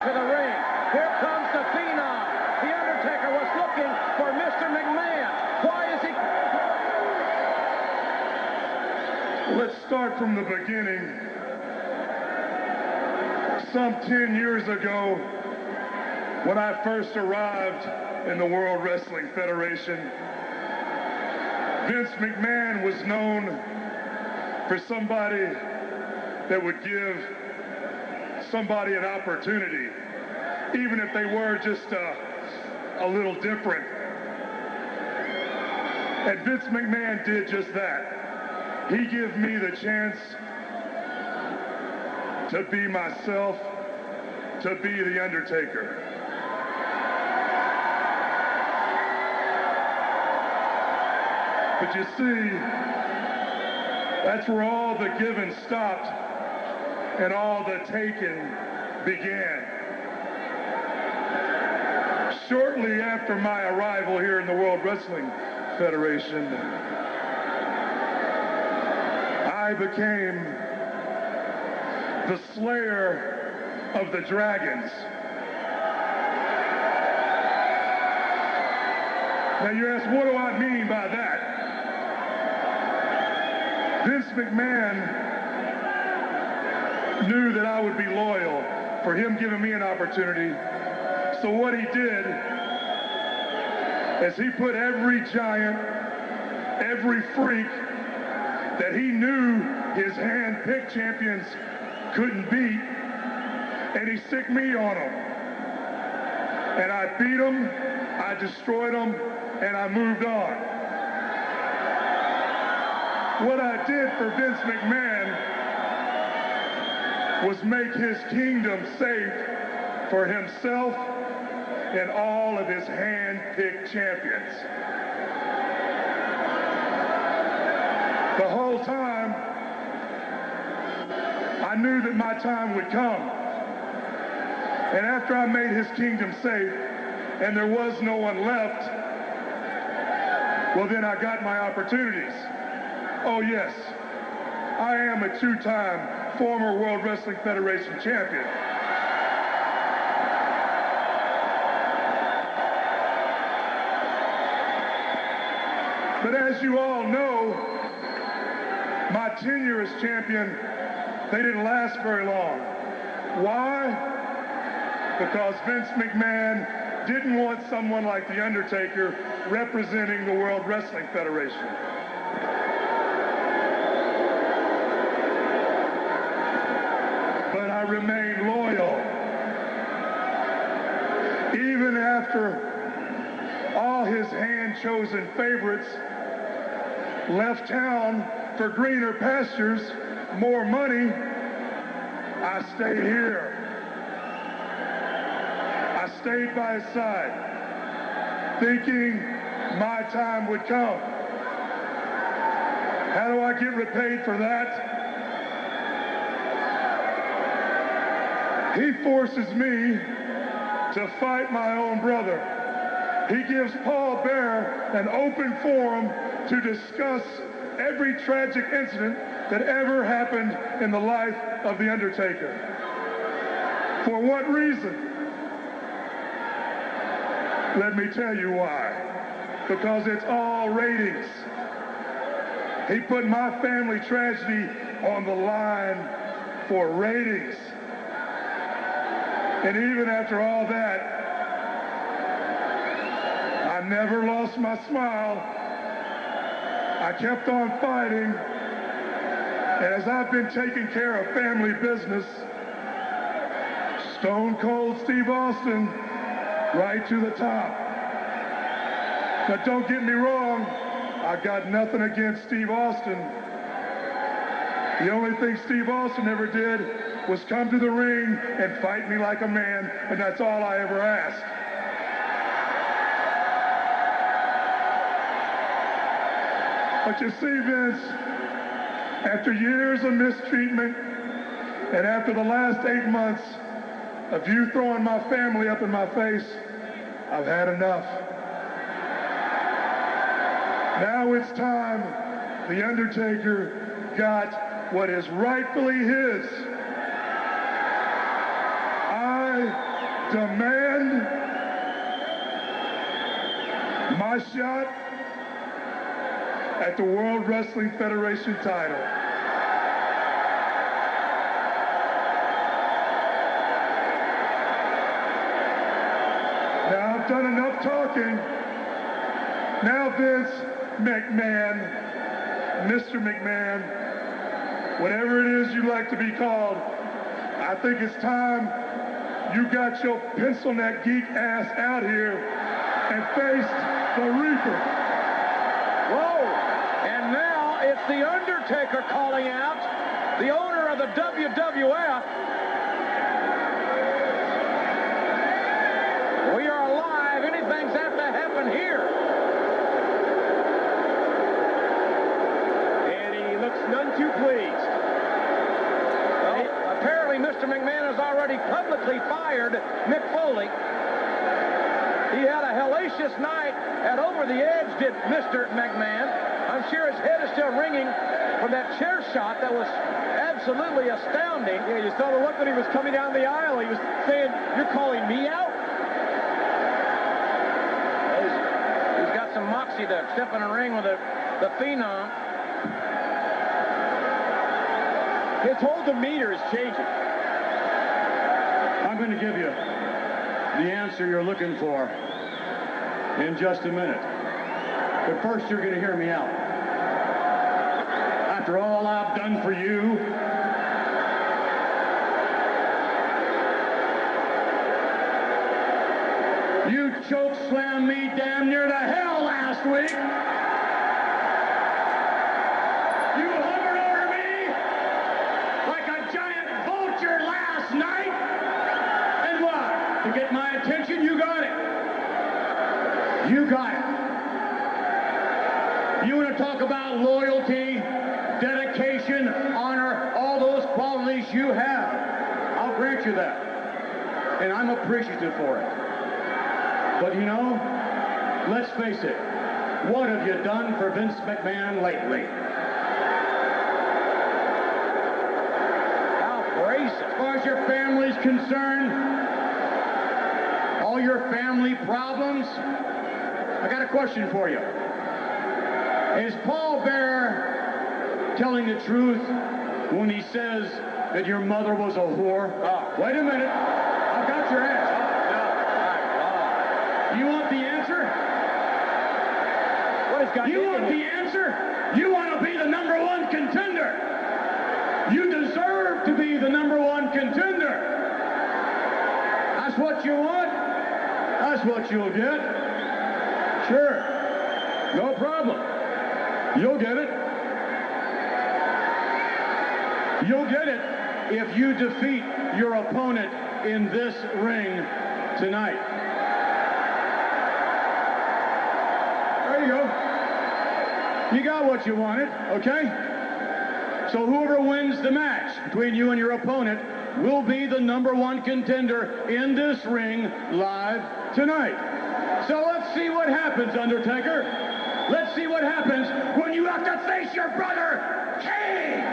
to the ring. Here comes the Phenom. The Undertaker was looking for Mr. McMahon. Why is he... Let's start from the beginning. Some 10 years ago, when I first arrived in the World Wrestling Federation, Vince McMahon was known for somebody that would give somebody an opportunity, even if they were just a little different. And Vince McMahon did just that. He gave me the chance to be myself, to be the Undertaker. But you see, that's where all the giving stopped and all the taking began. Shortly after my arrival here in the World Wrestling Federation, I became the slayer of the dragons. Now you ask, what do I mean by that? Vince McMahon knew that I would be loyal for him giving me an opportunity. So what he did is he put every giant, every freak that he knew his hand-picked champions couldn't beat, and he sicked me on them. And I beat them, I destroyed them, and I moved on. What I did for Vince McMahon was make his kingdom safe for himself and all of his hand-picked champions. The whole time, I knew that my time would come. And after I made his kingdom safe, and there was no one left, well, then I got my opportunities. Oh, yes, I am a two-time former World Wrestling Federation champion. But as you all know, my tenure as champion, they didn't last very long. Why? Because Vince McMahon didn't want someone like The Undertaker representing the World Wrestling Federation. But I remained loyal. Even after all his hand-chosen favorites left town for greener pastures, more money, I stayed here. I stayed by his side, thinking my time would come. How do I get repaid for that? He forces me to fight my own brother. He gives Paul Bearer an open forum to discuss every tragic incident that ever happened in the life of The Undertaker. For what reason? Let me tell you why. Because it's all ratings. He put my family tragedy on the line for ratings. And even after all that, I never lost my smile. I kept on fighting. And as I've been taking care of family business, Stone Cold Steve Austin, right to the top. But don't get me wrong, I got nothing against Steve Austin. The only thing Steve Austin ever did was come to the ring and fight me like a man, and that's all I ever asked. But you see, Vince, after years of mistreatment, and after the last 8 months of you throwing my family up in my face, I've had enough. Now it's time The Undertaker got what is rightfully his. I demand my shot at the World Wrestling Federation title. Now I've done enough talking. Now Vince McMahon, Mr. McMahon, whatever it is you like to be called, I think it's time you got your pencil neck geek ass out here and faced the Reaper. Whoa! And now it's The Undertaker calling out, the owner of the WWF. We are live. Anything's have to happen here. And he looks none too pleased. Well, apparently Mr. McMahon has already publicly fired Mick Foley. He had a hellacious night at Over the Edge, did Mr. McMahon. I'm sure his head is still ringing from that chair shot that was absolutely astounding. Yeah, you saw the look when he was coming down the aisle. He was saying, "You're calling me out?" He's got some moxie to step in a ring with the Phenom. His whole demeanor is changing. I'm going to give you the answer you're looking for in just a minute. But first, you're going to hear me out. After all I've done for you, you choke slammed me damn near to hell last week. You hovered over me like a giant vulture last night. And what? To get my attention, you got it. You got it. You want to talk about loyalty, dedication, honor, all those qualities you have. I'll grant you that. And I'm appreciative for it. But you know, let's face it, what have you done for Vince McMahon lately? Outrageous. As far as your family's concerned, all your family problems, I got a question for you. Is Paul Bearer telling the truth when he says that your mother was a whore? Oh. Wait a minute. I've got your answer. You want the answer? What has got You want the answer? You want to be the #1 contender. You deserve to be the #1 contender. That's what you want? That's what you'll get. Sure. No problem. You'll get it. You'll get it if you defeat your opponent in this ring tonight. There you go. You got what you wanted, okay? So whoever wins the match between you and your opponent will be the #1 contender in this ring live tonight. So let's see what happens, Undertaker. Let's see what happens when you have to face your brother, King!